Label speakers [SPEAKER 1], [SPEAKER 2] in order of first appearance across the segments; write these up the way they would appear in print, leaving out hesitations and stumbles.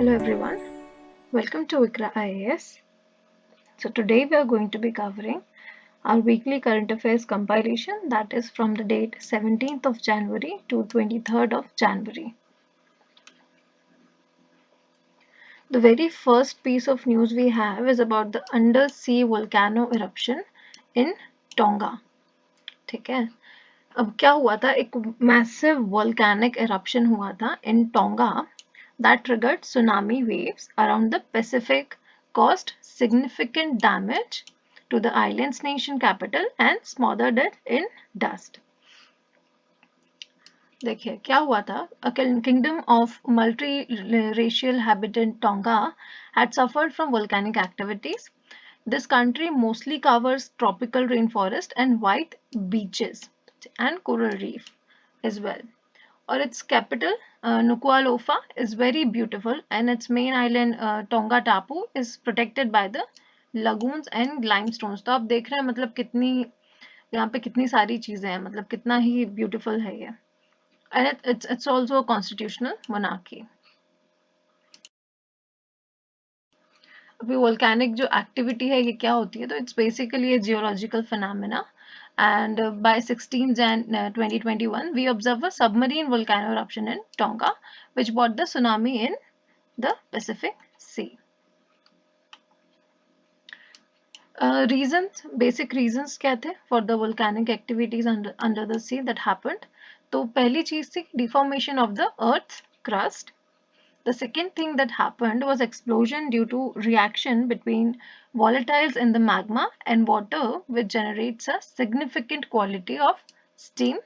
[SPEAKER 1] Hello everyone, welcome to Vikra IAS. So today we are going to be covering our weekly current affairs compilation, that is from the date 17th of January to 23rd of January. The very first piece of news we have is about the undersea volcano eruption in Tonga. ठीक है, अब क्या हुआ था, एक massive volcanic eruption हुआ था in Tonga that triggered tsunami waves around the Pacific, caused significant damage to the island's nation capital and smothered it in dust. देखिए क्या हुआ था, a kingdom of multi-racial habitant Tonga had suffered from volcanic activities. This country mostly covers tropical rainforest and white beaches and coral reef as well. Or its capital, Nuku'alofa, is very beautiful, and its main island, Tonga Tapu, is protected by the lagoons and limestones. तो आप देख रहे हैं मतलब कितनी यहाँ पे कितनी सारी चीजें हैं, मतलब कितना ही beautiful है ये. And it's also a constitutional monarchy. अभी volcanic जो activity है ये क्या होती है, तो it's basically a geological phenomena. And by 16 Jan 2021, we observed a submarine volcano eruption in Tonga, which brought the tsunami in the Pacific Sea. Basic reasons क्या थे for the volcanic activities under the sea that happened? तो पहली चीज थी deformation of the Earth's crust. The second thing that happened was explosion due to reaction between volatiles in the magma and water, which generates a significant quantity of steam.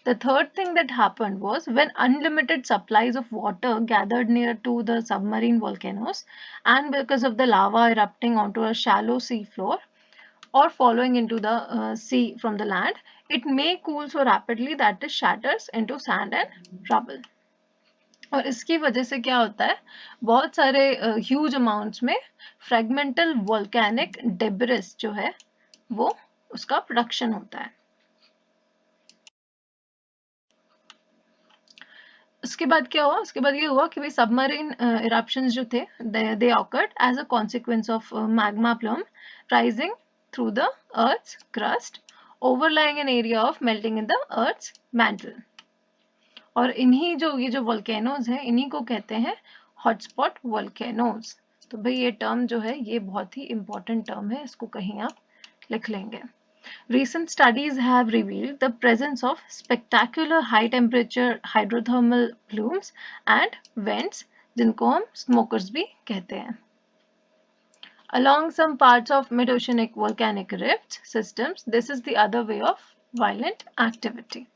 [SPEAKER 1] The third thing that happened was when unlimited supplies of water gathered near to the submarine volcanoes, and because of the lava erupting onto a shallow sea floor or following into the sea from the land, it may cool so rapidly that it shatters into sand and rubble. और इसकी वजह से क्या होता है, बहुत सारे huge amounts में फ्रेगमेंटल वोल्केनिक डेब्रिस जो है वो उसका प्रोडक्शन होता है. उसके बाद क्या हुआ, उसके बाद ये हुआ कि भाई सबमरीन इरप्शंस जो थे they occurred as a consequence of magma plume rising through the earth's crust overlying an area of melting in the earth's mantle. और इन्हीं जो ये जो वोल्केनोज हैं इन्हीं को कहते हैं हॉटस्पॉट वोल्केनोज. तो भाई ये टर्म जो है ये बहुत ही इंपॉर्टेंट टर्म है, इसको कहीं आप लिख लेंगे. Recent studies have revealed the presence of spectacular high temperature hydrothermal plumes and vents जिनको हम smokers भी कहते हैं. Along some parts of mid-oceanic volcanic rift systems, this is the other way of violent activity.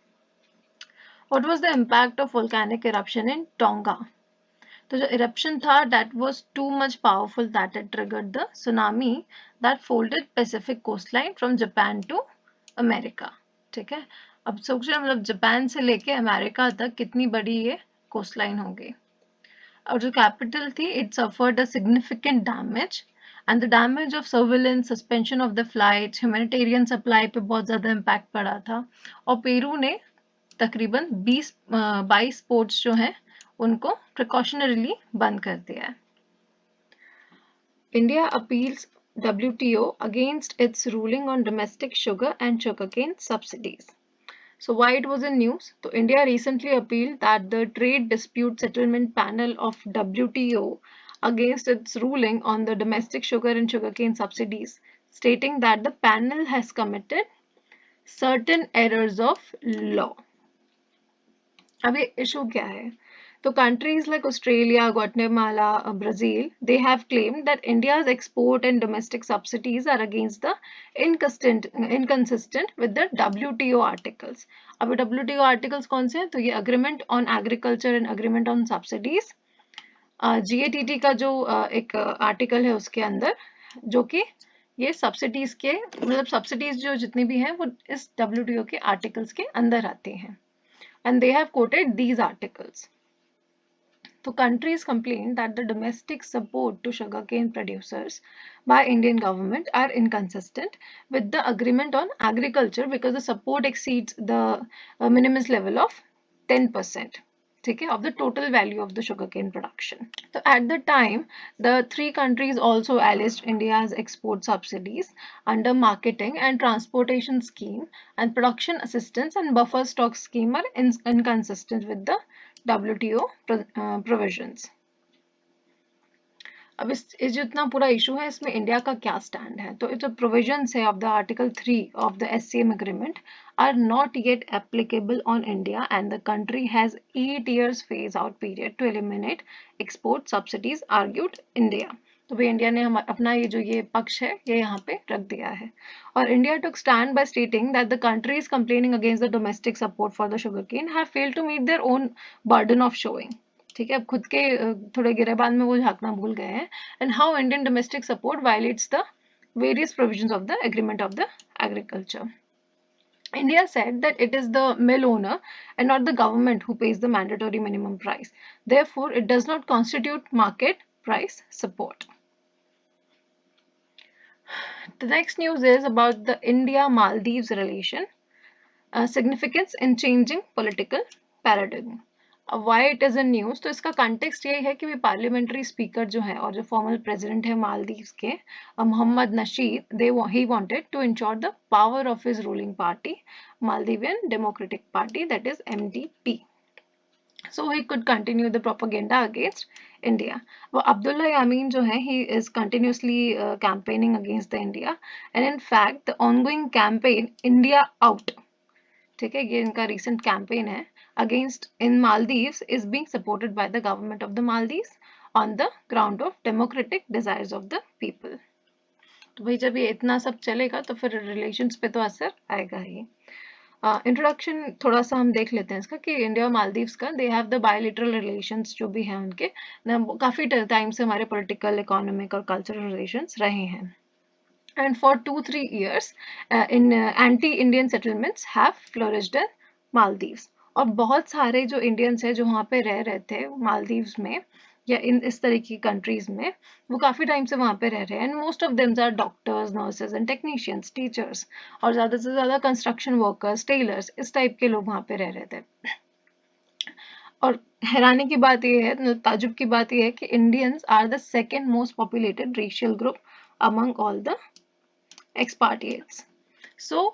[SPEAKER 1] What was the impact of volcanic eruption in Tonga? तो जो eruption था that was too much powerful that it triggered the tsunami that folded Pacific coastline from Japan to America. ठीक है, अब सोचिए मतलब Japan से लेके अमेरिका तक कितनी बड़ी ये कोस्टलाइन होगी. और जो कैपिटल थी it suffered a significant damage and the damage of surveillance, suspension of the flights, humanitarian supply पे बहुत ज़्यादा impact पड़ा था. और पेरू ने तकरीबन 22 पोर्ट्स जो हैं उनको प्रिकॉशनरीली बंद कर दिया है. India appeals WTO against its ruling on domestic sugar and sugarcane subsidies. So why it was in news? So India recently appealed that the Trade Dispute Settlement Panel of WTO against its ruling on the domestic sugar and sugarcane subsidies, stating that the panel has committed certain errors of law. अब ये issue क्या है? So countries like Australia, Guatemala, Brazil, they have claimed that India's export and domestic subsidies are against the inconsistent with the WTO articles. अब WTO articles कौन से हैं? तो ये Agreement on Agriculture and Agreement on Subsidies, GATT का जो एक article है उसके अंदर, जो कि ये सब्सिडीज के मतलब सब्सिडीज जो जितनी भी हैं वो इस WTO के आर्टिकल्स के अंदर आती हैं. And they have quoted these articles. So countries complain that the domestic support to sugarcane producers by Indian government are inconsistent with the agreement on agriculture because the support exceeds the minimum level of 10%. ठीक है, of the total value of the sugarcane production. So at the time, the three countries also alleged India's export subsidies under marketing and transportation scheme and production assistance and buffer stock scheme are inconsistent with the WTO provisions. अब इस जो इतना पूरा issue है इसमें India का क्या stand है, तो जो प्रोविजंस है of the article 3 of the SCM agreement are not yet applicable on India and the country has 8 years phase out period to eliminate export subsidies, argued India. तो भाई इंडिया ने हम अपना ये जो ये पक्ष है ये यहाँ पे रख दिया है. और India took stand by stating that the countries complaining against the domestic support for the sugarcane have failed to meet their own burden of showing. ठीक है, अब खुद के थोड़े गिरेबान में वो झांकना भूल गए हैं. And how Indian domestic support violets the various provisions of the agreement of the agriculture. India said that it is the mill owner and not the government who pays the mandatory minimum price. Therefore, it does not constitute market price support. The next news is about the India-Maldives relation, significance in changing political paradigm. Why it is in news, तो इसका context ये है कि parliamentary speaker जो है और जो formal president है मालदीव्स के Mohamed Nasheed, he wanted to ensure the power of his ruling party Maldivian Democratic Party, that is MDP, so he could continue the propaganda against India. वो Abdullah Yamin जो है he is continuously campaigning against the India, and in fact the ongoing campaign India Out, ठीक है, ये इनका recent campaign है against in Maldives is being supported by the government of the Maldives on the ground of democratic desires of the people. तो भाई जब ये इतना सब चलेगा तो फिर रिलेशंस पे तो असर आएगा ही. इंट्रोडक्शन थोड़ा सा हम देख लेते हैं इसका कि इंडिया और मालदीव्स का दे हैव द बायलिटरल रिलेशंस जो भी हैं उनके काफ़ी टाइम से हमारे पॉलिटिकल, इकोनॉमिक और कल्चरल रिलेशंस रहे हैं. And for 2-3 years in anti-Indian settlements have flourished in Maldives. और बहुत सारे जो इंडियंस हैं जो वहाँ पे रह रहे थे मालदीव्स में या इस तरह की कंट्रीज में, वो काफ़ी टाइम से वहाँ पे रह रहे हैं. And most of them are doctors, nurses and technicians, teachers, और ज़्यादा से ज़्यादा कंस्ट्रक्शन वर्कर्स, टेलर्स, इस टाइप के लोग वहाँ पे रह रहे थे. और हैरानी की बात यह है, ताजुब की बात यह है कि Indians are the second most populated racial group among all the expatriates. So,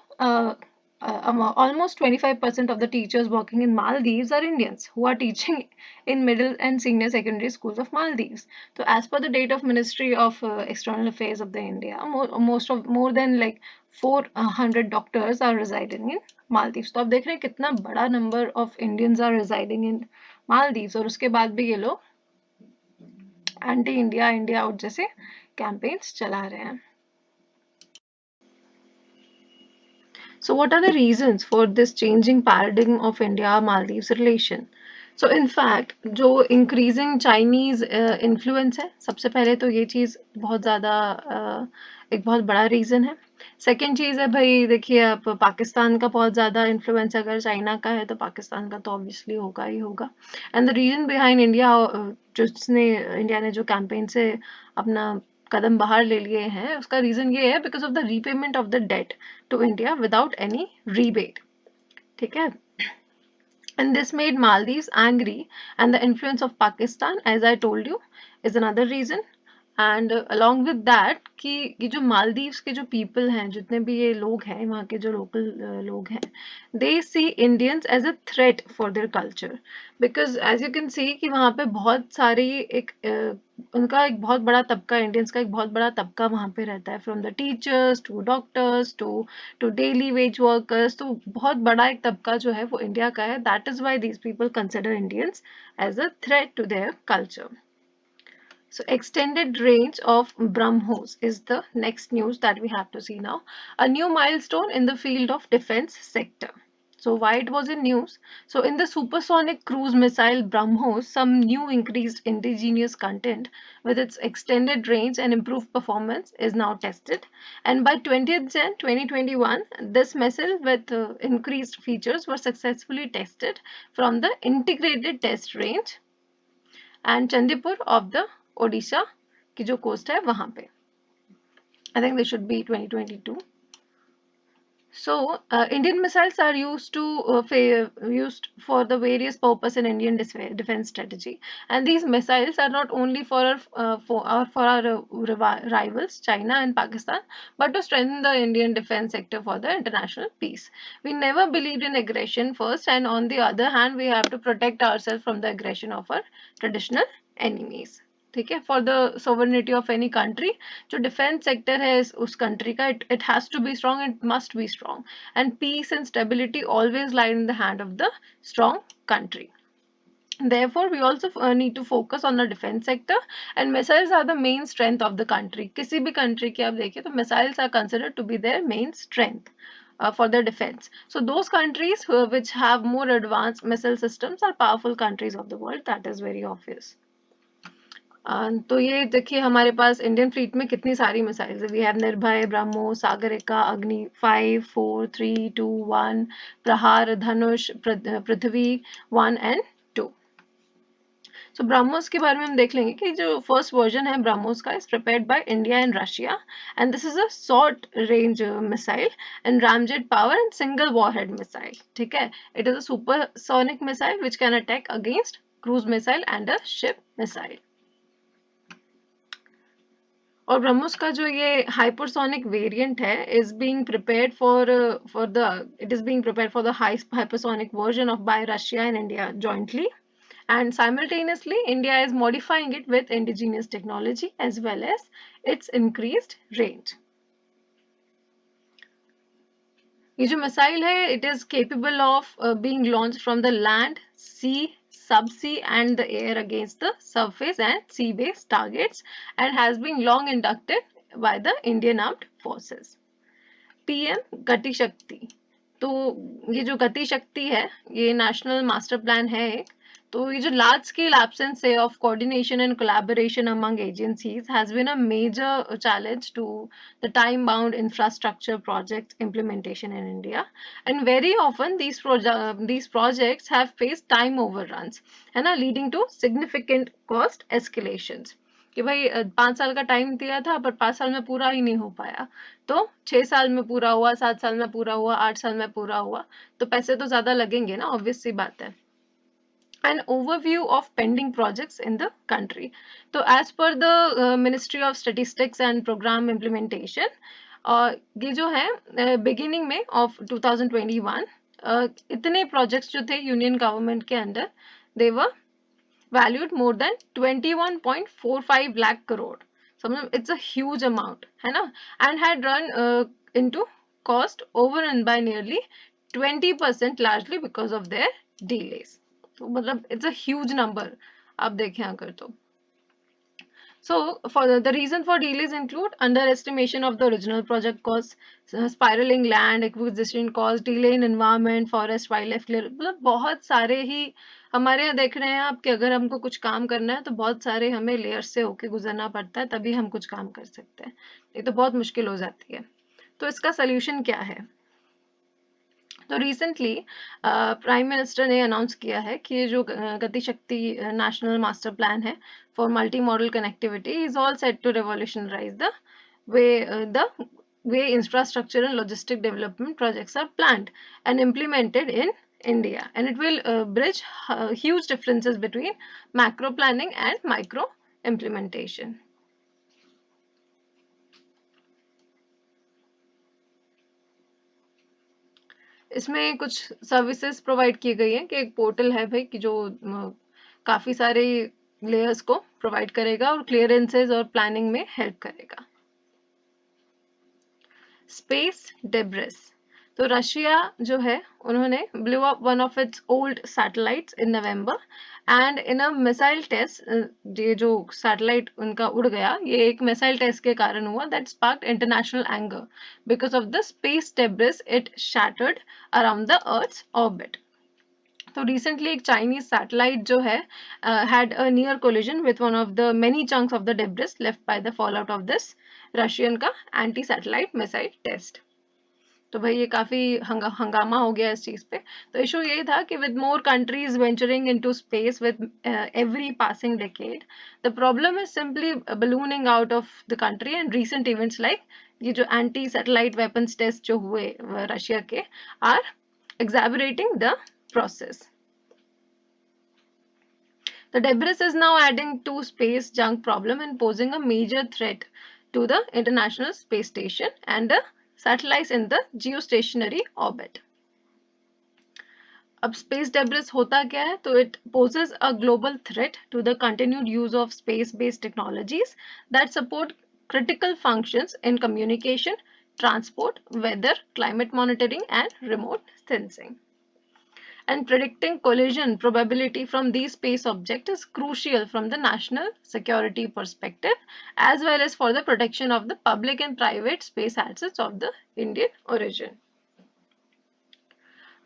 [SPEAKER 1] almost 25% of the teachers working in Maldives are Indians who are teaching in middle and senior secondary schools of Maldives. So, as per the data of Ministry of External Affairs of the India, more than like 400 doctors are residing in Maldives. तो आप देख रहे हैं कितना बड़ा number of Indians are residing in Maldives, और उसके बाद भी ये लोग एंटी इंडिया, इंडिया आउट जैसे कैंपेन्स चला रहे हैं. So what are the reasons for this changing paradigm of India-Maldives relation? So in fact, जो increasing Chinese influence है, सबसे पहले तो ये चीज़ बहुत ज़्यादा एक बहुत बड़ा रीज़न है. सेकेंड चीज़ है भाई देखिए आप पाकिस्तान का बहुत ज़्यादा इन्फ्लुएंस अगर चाइना का है तो पाकिस्तान का तो ऑब्वियसली होगा ही होगा. And the reason behind India, जिसने इंडिया ने जो कैंपेन से अपना कदम बाहर ले लिए हैं, उसका रीज़न ये है because of the repayment of the debt to India without any rebate. ठीक है, and this made Maldives angry, and the influence of Pakistan, as I told you, is another reason. And along with that कि ये जो मालदीव्स के जो people हैं, जितने भी ये लोग हैं वहाँ के जो लोकल लोग हैं, they see Indians as a threat for their culture, because as you can see कि वहाँ पे बहुत सारी उनका एक बहुत बड़ा तबका, इंडियंस का एक बहुत बड़ा तबका वहाँ पे रहता है, from the teachers to doctors to daily wage workers. तो बहुत बड़ा एक तबका जो है वो इंडिया का है. That is why these people consider Indians as a threat to their culture. So extended range of BrahMos is the next news that we have to see now. A new milestone in the field of defense sector. So why it was in news? So in the supersonic cruise missile BrahMos, some new increased indigenous content with its extended range and improved performance is now tested. And by 20th Jan 2021, this missile with increased features was successfully tested from the integrated test range and Chandipur of the Odisha की जो coast है वहां पे. I think they should be 2022. So, Indian missiles are used for the various purpose in Indian defense strategy, and these missiles are not only for our rivals China and Pakistan, but to strengthen the Indian defense sector for the international peace. We never believed in aggression first, and on the other hand, we have to protect ourselves from the aggression of our traditional enemies. ठीक है, for the sovereignty of any country, जो defence sector है उस country का, it has to be strong, it must be strong, and peace and stability always lie in the hand of the strong country. Therefore, we also need to focus on the defense sector, and missiles are the main strength of the country. किसी भी country की आप देखिए तो missiles are considered to be their main strength for their defense. So those countries which have more advanced missile systems are powerful countries of the world. That is very obvious. तो ये देखिए हमारे पास Indian fleet में कितनी सारी missiles है. We have निर्भय, ब्रह्मोस, सागरिका, अग्नि 5, 4, 3, 2, 1, प्रहार, धनुष, पृथ्वी 1 and 2. सो ब्रह्मोस के बारे में हम देख लेंगे कि जो फर्स्ट वर्जन है ब्रह्मोस का is prepared by India and Russia, and this is a short range missile and ramjet power and single warhead missile. ठीक है, it is a supersonic missile which can attack against cruise missile and a ship missile. और ब्रह्मोस का जो ये hypersonic variant है is being prepared for the hypersonic version of bye Russia and India jointly, and simultaneously India is modifying it with indigenous technology as well as its increased range. ये जो missile है it is capable of being launched from the land, sea, subsea and the air against the surface and sea-based targets, and has been long inducted by the Indian Armed Forces. PM गति शक्ति. तो ये जो गति शक्ति है ये national master plan है एक. तो ये जो लार्ज स्केल एब्सेंस है of coordination and collaboration among agencies has been a major challenge to the time bound infrastructure project implementation in India, and very often these projects have faced time overruns and are leading to significant cost escalations. कि भाई 5 साल का time दिया था पर 5 साल में पूरा ही नहीं हो पाया, तो 6 साल में पूरा हुआ, 7 साल में पूरा हुआ, 8 साल में पूरा हुआ, तो पैसे तो ज्यादा लगेंगे ना, ऑब्वियस सी बात है. An overview of pending projects in the country. So as per the Ministry of Statistics and Program Implementation, ये जो है beginning में of 2021 इतने projects जो थे यूनियन गवर्नमेंट के अंदर, they were valued more than 21.45 lakh crore. So it's a huge amount, है ना, and had run into cost over and by nearly 20% largely because of their delays. तो मतलब इट्स अ ह्यूज नंबर आप देखें अगर तो. So for the reason for delays include underestimation of the original project cost, spiraling land acquisition cost, delay in environment, forest, wildlife clear, मतलब बहुत सारे ही हमारे यहाँ देख रहे हैं आप कि अगर हमको कुछ काम करना है तो बहुत सारे हमें लेयर्स से होके गुजरना पड़ता है तभी हम कुछ काम कर सकते हैं, नहीं तो बहुत मुश्किल हो जाती है. तो इसका सोल्यूशन क्या है? तो रिसेंटली प्राइम मिनिस्टर ने अनाउंस किया है कि जो Gati Shakti national master plan है for multi modal connectivity is all set to revolutionise the way infrastructure and logistic development projects are planned and implemented in India, and it will bridge huge differences between macro planning and micro implementation. इसमें कुछ services provide की गई है कि एक portal है भाई कि जो काफी सारे लेयर्स को प्रोवाइड करेगा और क्लियरेंसेज और प्लानिंग में हेल्प करेगा. Space debris. तो रशिया जो है उन्होंने blew up one of its old satellites in November, and in a missile test, ये जो सैटेलाइट उनका उड़ गया ये एक मिसाइल टेस्ट के कारण हुआ, that sparked international anger because of the space debris it shattered around the earth's orbit. तो रिसेंटली एक चाइनीज सैटेलाइट जो है had a near collision with one of the many chunks of the debris left by the fallout of this Russian का anti satellite missile test. तो भाई ये काफी हंगामा हो गया इस चीज पे. तो इशू ये था कि with more countries venturing into space with every passing decade, the problem is simply ballooning out of the country, and recent events like ये जो एंटी सैटेलाइट वेपन्स टेस्ट जो हुए रशिया के are exacerbating the process. The debris is now adding to space junk problem and posing a major threat to the International Space Station and the satellites in the geostationary orbit. अब space debris होता क्या है? तो it poses a global threat to the continued use of space-based technologies that support critical functions in communication, transport, weather, climate monitoring, and remote sensing. And predicting collision probability from these space objects is crucial from the national security perspective as well as for the protection of the public and private space assets of the Indian origin.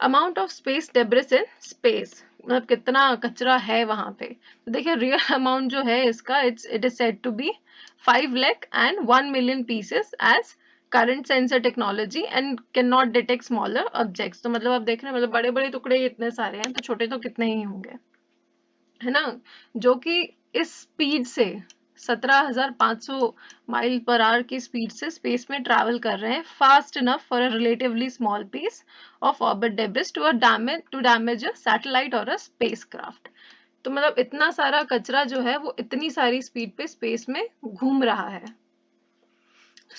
[SPEAKER 1] Amount of space debris in space, मतलब कितना कचरा है वहां पे. तो देखिए real amount जो है इसका it is said to be 5 lakh and 1 million pieces as current sensor technology and cannot detect smaller objects. तो मतलब आप देख रहे हैं मतलब बड़े बड़े टुकड़े इतने सारे हैं तो छोटे तो कितने ही होंगे, है ना, जो कि इस स्पीड से 17,500 माइल पर आवर की स्पीड से स्पेस में ट्रैवल कर रहे हैं, fast enough for a relatively small piece of orbit debris to damage a satellite or a spacecraft. तो मतलब इतना सारा कचरा जो है वो इतनी सारी स्पीड पे स्पेस में घूम रहा है.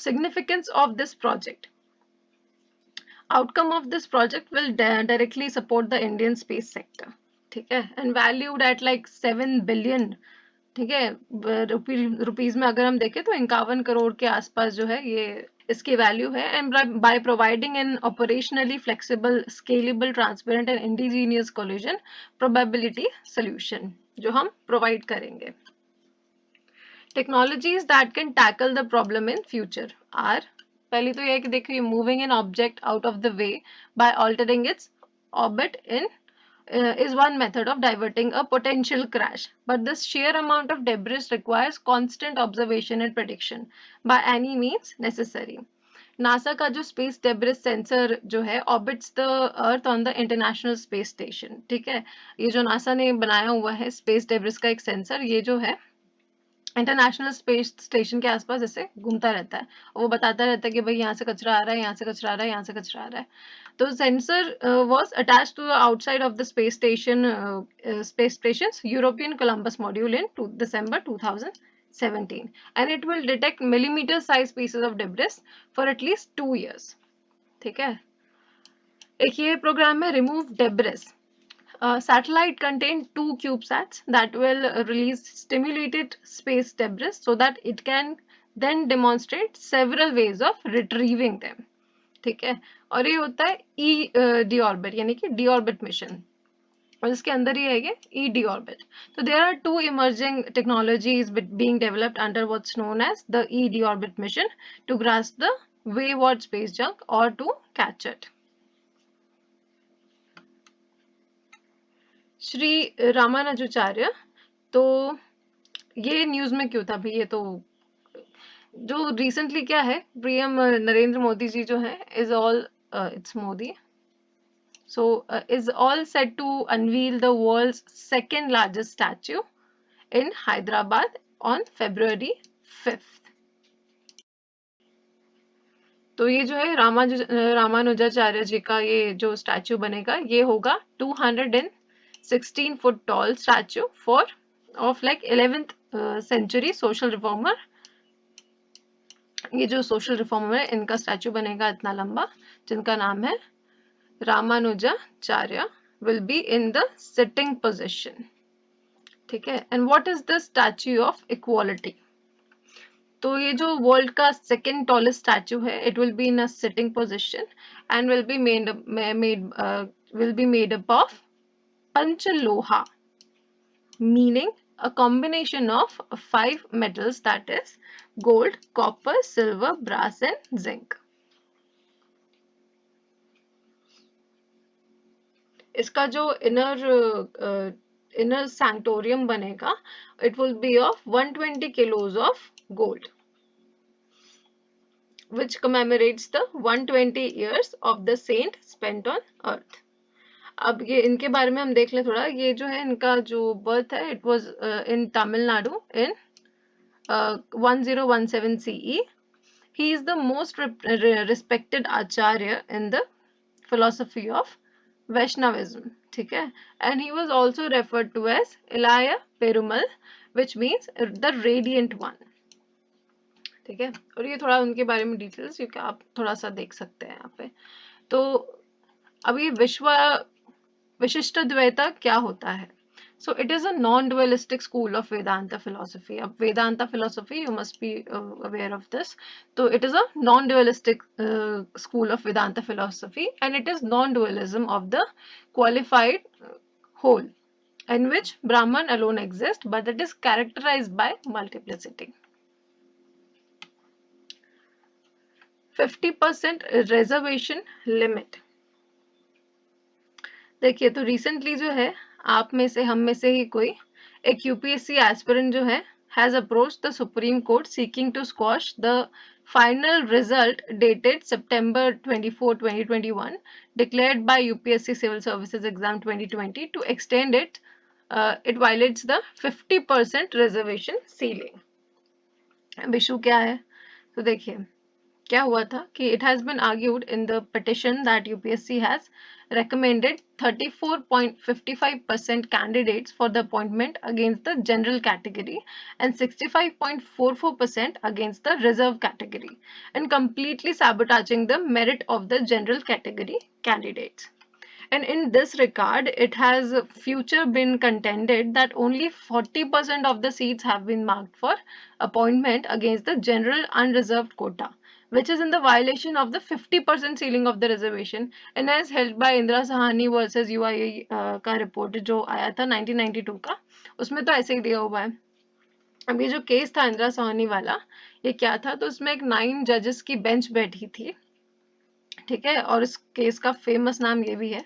[SPEAKER 1] Significance of this project. Outcome of this project will directly support the Indian space sector. ठीक है, and valued at like 7 billion. ठीक है, रुपीज में अगर हम देखें तो 51 करोड़ के आसपास जो है ये इसकी वैल्यू है. And by providing N operationally flexible, scalable, transparent and indigenous collision probability solution जो हम प्रोवाइड करेंगे. Technologies that can tackle the problem in future are, पहली तो ये है कि देखिए moving an object out of the way by altering its orbit in is one method of diverting a potential crash, but this sheer amount of debris requires constant observation and prediction by any means necessary. NASA का जो space debris sensor जो है orbits the earth on the international space station. ठीक है, ये जो NASA ने बनाया हुआ है स्पेस डेब्रिस का एक सेंसर, ये जो है इंटरनेशनल स्पेस स्टेशन के आसपास ऐसे घूमता रहता है और वो बताता रहता है कि भाई यहाँ से कचरा आ रहा है, यहाँ से कचरा आ रहा है, यहाँ से कचरा आ रहा है. तो sensor was attached to the outside of the space stations European Columbus module in December 2017 and it will detect millimeter size pieces of debris for at least 2 years. ठीक है, एक ये प्रोग्राम है remove debris. Satellite contains 2 CubeSats that will release stimulated space debris so that it can then demonstrate several ways of retrieving them. ठीक है, और ये होता है E-deorbit यानी कि deorbit mission और इसके अंदर ही है ये E-deorbit. तो there are 2 emerging technologies being developed under what's known as the E-deorbit mission to grasp the wayward space junk or to catch it. Shri Ramanujacharya, तो ये न्यूज में क्यों था भाई? ये तो जो रिसेंटली क्या है, पीएम नरेंद्र मोदी जी जो है is all its Modi so is all set to unveil the world's second largest statue in Hyderabad on February 5th. तो ये जो है रामानुजाचार्य जी का ये जो स्टैच्यू बनेगा ये होगा 216 foot tall statue of like 11th century social reformer. ये जो सोशल रिफॉर्मर है इनका स्टैच्यू बनेगा इतना लंबा, जिनका नाम है Ramanujacharya, will be in the sitting position. ठीक है, and what is the statue of equality? तो ये जो वर्ल्ड का सेकेंड टॉलेस्ट स्टैच्यू है it will be in a sitting position and will be made up of Panchaloha, meaning a combination of 5 metals, that is gold, copper, silver, brass and zinc. इसका जो inner sanctorium बनेगा it will be of 120 kilos of gold which commemorates the 120 years of the saint spent on earth. अब ये इनके बारे में हम देख लें थोड़ा. ये जो है इनका जो बर्थ है it was in Tamil Nadu in 1017 CE He is the most respected acharya in the philosophy of Vaishnavism. ठीक है? And he was also referred to as Ilaya Perumal, which means the radiant one. ठीक है? और ये थोड़ा उनके बारे में डिटेल्स क्योंकि आप थोड़ा सा देख सकते हैं यहाँ पे. तो अब ये विशिष्ट द्वैता क्या होता है? So it is a non-dualistic school of Vedanta philosophy. Ab Vedanta philosophy, you must be aware of this. So it is a non-dualistic school of Vedanta philosophy, and it is non-dualism of the qualified whole, in which Brahman alone exists, but it is characterized by multiplicity. 50% reservation limit. देखिए तो recently जो है आप में से हम में से ही कोई एक यूपीएससी एस्पिरेंट जो है has approached the Supreme Court seeking to squash the final result dated September 24 2021 declared by UPSC civil services exam 2020 to extend it it violates the 50% reservation ceiling. अब इशू क्या है? तो देखिए क्या हुआ था कि it has been argued in the petition that UPSC has recommended 34.55% candidates for the appointment against the general category and 65.44% against the reserve category, and completely sabotaging the merit of the general category candidates. And in this regard, it has future been contended that only 40% of the seats have been marked for appointment against the general unreserved quota, which is in the violation of the 50% ceiling of the reservation, and as held by Indra Sahani versus UIA का report जो आया था 1992 का, उसमें तो ऐसे ही दिया हुआ है. अब ये जो केस था इंदिरा साहनी वाला, ये क्या था? तो उसमें एक 9 जजेस की बेंच बैठी थी, ठीक है, और इस केस का फेमस नाम ये भी है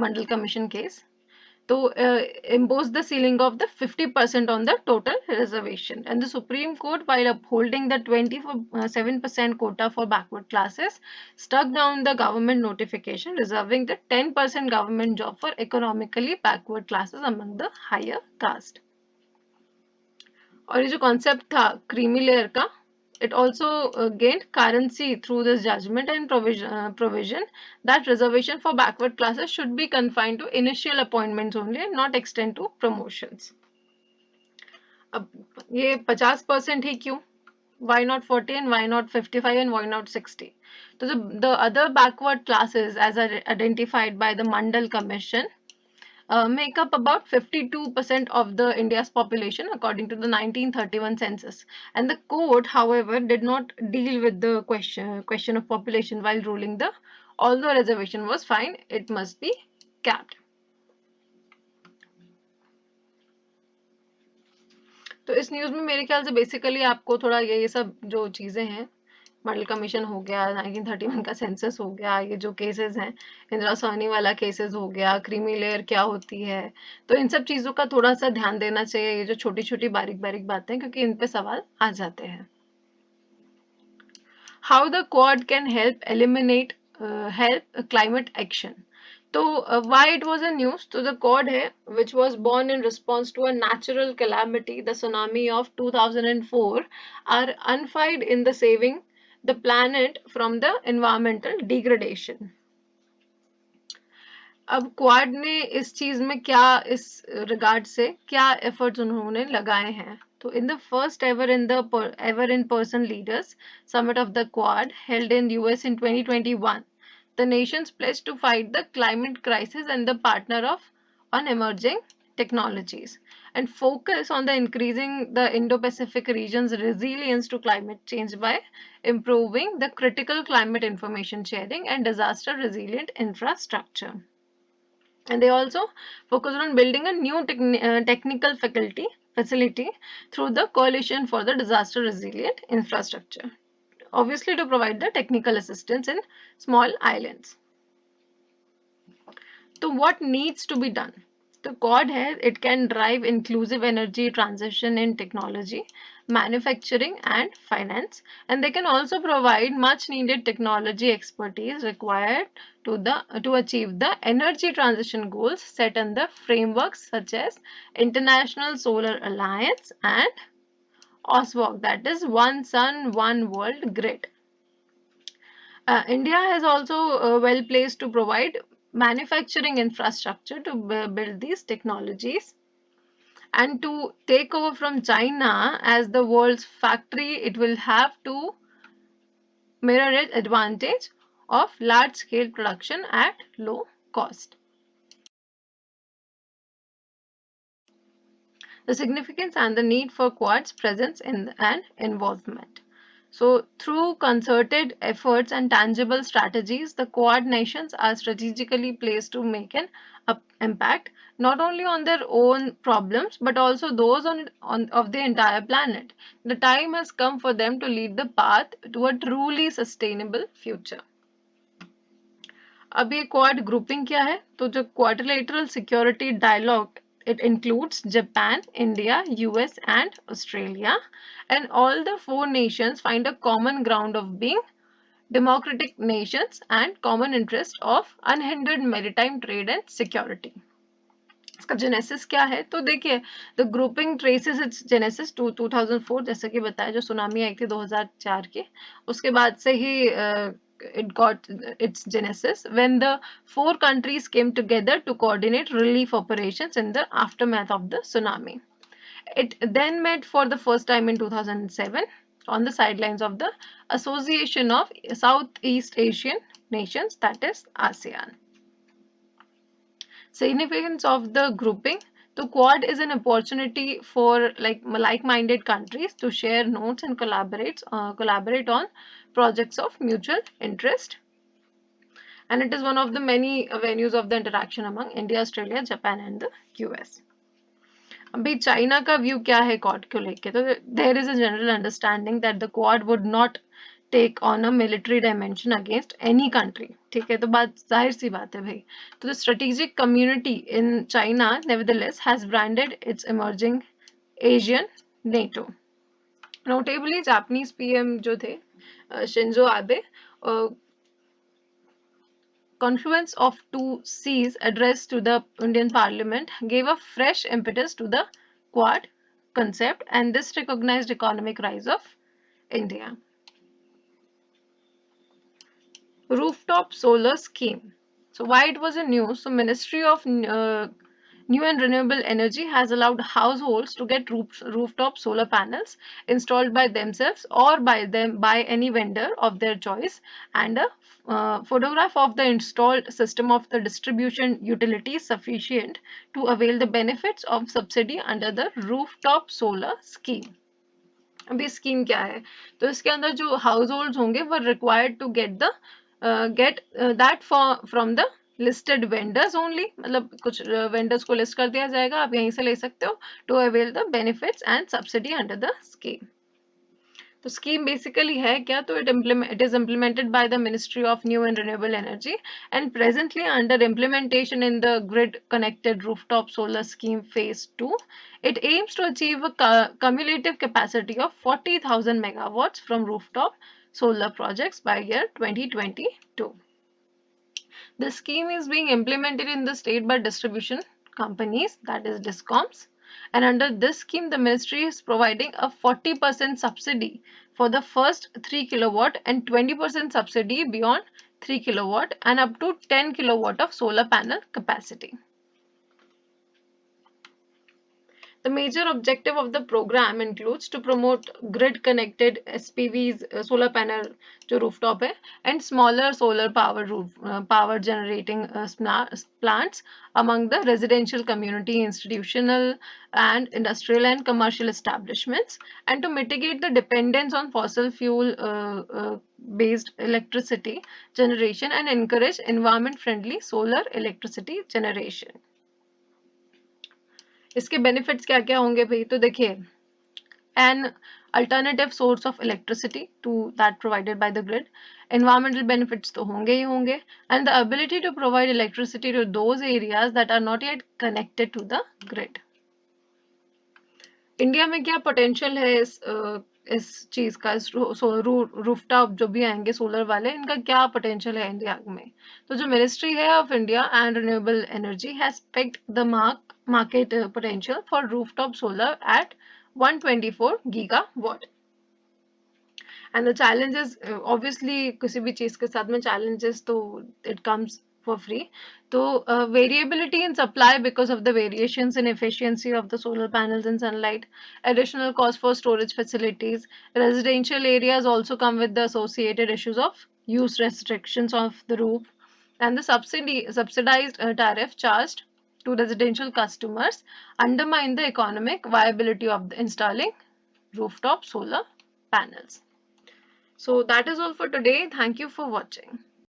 [SPEAKER 1] मंडल कमीशन केस. तो impose the ceiling of the 50% on the total reservation, and the Supreme Court, while upholding the 27% quota for backward classes, struck down the government notification reserving the 10% government job for economically backward classes among the higher caste. और ये जो concept था creamy layer का, it also gained currency through this judgment and provision that reservation for backward classes should be confined to initial appointments only and not extend to promotions. अब ये 50% ही क्यों? Why not 40 and why not 55 and why not 60? So the other backward classes as identified by the Mandal Commission make up about 52% of the India's population according to the 1931 census. And the court, however, did not deal with the question of population while ruling the although reservation was fine, it must be capped. तो इस news में मेरे ख्याल से basically आपको थोड़ा ये सब जो चीज़ें हैं, मॉडल कमीशन हो गया, 1931 का सेंसस हो गया, ये जो केसेस हैं, इंदिरा साहनी वाला केसेस हो गया, क्रीमी लेयर क्या होती है, तो इन सब चीज़ों का थोड़ा सा ध्यान देना चाहिए, ये जो छोटी छोटी बारीक बारीक बातें, क्योंकि इन पे सवाल आ जाते हैं. How the quad can help eliminate help climate action. तो why it was a news? तो the Quad है, which was born in response to a natural calamity, the tsunami of 2004, are unified in the saving the planet from the environmental degradation. अब quad ने इस चीज में क्या, इस regard से क्या एफर्ट्स उन्होंने लगाए हैं? तो in the first ever in person leaders summit of the Quad held in US in 2021, the nations pledged to fight the climate crisis and the partner on emerging technologies and focus on the increasing the Indo-Pacific region's resilience to climate change by improving the critical climate information sharing and disaster resilient infrastructure. And they also focused on building a new technical facility through the Coalition for the Disaster Resilient Infrastructure, obviously to provide the technical assistance in small islands. So what needs to be done? The Quad है, it can drive inclusive energy transition in technology, manufacturing and finance, and they can also provide much needed technology expertise required to achieve the energy transition goals set in the frameworks such as International Solar Alliance and OSWOG, that is One Sun, One World Grid. India is also well placed to provide manufacturing infrastructure to build these technologies. And to take over from China as the world's factory, it will have to mirror its advantage of large scale production at low cost. The significance and the need for Quad's presence and involvement. So, through concerted efforts and tangible strategies, the Quad nations are strategically placed to make an impact not only on their own problems but also those of the entire planet. The time has come for them to lead the path to a truly sustainable future. अब ये quad grouping क्या है? तो जो quadrilateral security dialogue, it includes Japan, India, US and Australia, and all the four nations find a common ground of being democratic nations and common interest of unhindered maritime trade and security. इसका genesis क्या है? तो देखिए, the grouping traces its genesis to 2004, जैसे कि बताया, जो tsunami आई थी 2004 की, उसके बाद से ही it got its genesis when the four countries came together to coordinate relief operations in the aftermath of the tsunami. It then met for the first time in 2007 on the sidelines of the Association of Southeast Asian Nations, that is ASEAN. Significance of the grouping. The Quad is an opportunity for like-minded countries to share notes and collaborate on projects of mutual interest. And it is one of the many venues of the interaction among India, Australia, Japan and the US. अभी China का view क्या है Quad को लेके? तो there is a general understanding that the Quad would not take on a military dimension against any country. ठीक है, तो बात जाहिर सी बात है भाई. तो the strategic community in China nevertheless has branded it's emerging Asian NATO. Notably Japanese PM जो थे Shinzo Abe, confluence of two seas addressed to the Indian Parliament gave a fresh impetus to the Quad concept and this recognized economic rise of India. Rooftop solar scheme. So why it was a news? So Ministry of New and Renewable Energy has allowed households to get rooftop solar panels installed by themselves or by any vendor of their choice, and a photograph of the installed system of the distribution utility is sufficient to avail the benefits of subsidy under the rooftop solar scheme. अभी scheme क्या है? तो इसके अंदर जो house hold होंगे वो required to get that from the listed vendors only. मतलब कुछ vendors को list कर दिया जाएगा, आप यहीं से ले सकते हो to avail the benefits and subsidy under the scheme. तो scheme basically है क्या? तो it is implemented by the Ministry of New and Renewable Energy and presently under implementation in the grid connected rooftop solar scheme phase 2. It aims to achieve a cumulative capacity of 40,000 megawatts from rooftop solar projects by year 2022. The scheme is being implemented in the state by distribution companies, that is DISCOMs, and under this scheme the ministry is providing a 40% subsidy for the first 3 kilowatt and 20% subsidy beyond 3 kilowatt and up to 10 kilowatt of solar panel capacity. The major objective of the program includes to promote grid-connected SPVs, solar panel जो rooftop है, and smaller solar power generating plants among the residential community, institutional and industrial and commercial establishments, and to mitigate the dependence on fossil fuel based electricity generation and encourage environment-friendly solar electricity generation. इसके benefits क्या क्या होंगे भाई? तो देखिए, an alternative source of electricity to that provided by the grid, environmental benefits तो होंगे ही होंगे, and the ability to provide electricity to those areas that are not yet connected to the grid. India में क्या potential है इस चीज का? Rooftop जो भी आएंगे सोलर वाले, इनका क्या पोटेंशियल है इंडिया में? तो जो मिनिस्ट्री है of India and renewable energy has picked the market potential for rooftop solar at 124 gigawatt. And the challenges, obviously किसी भी चीज के साथ में challenges तो it comes for free. तो variability in supply because of the variations in efficiency of the solar panels and sunlight, additional cost for storage facilities. Residential areas also come with the associated issues of use restrictions of the roof, and the subsidized tariff charged to residential customers undermine the economic viability of the installing rooftop solar panels. So that is all for today. Thank you for watching.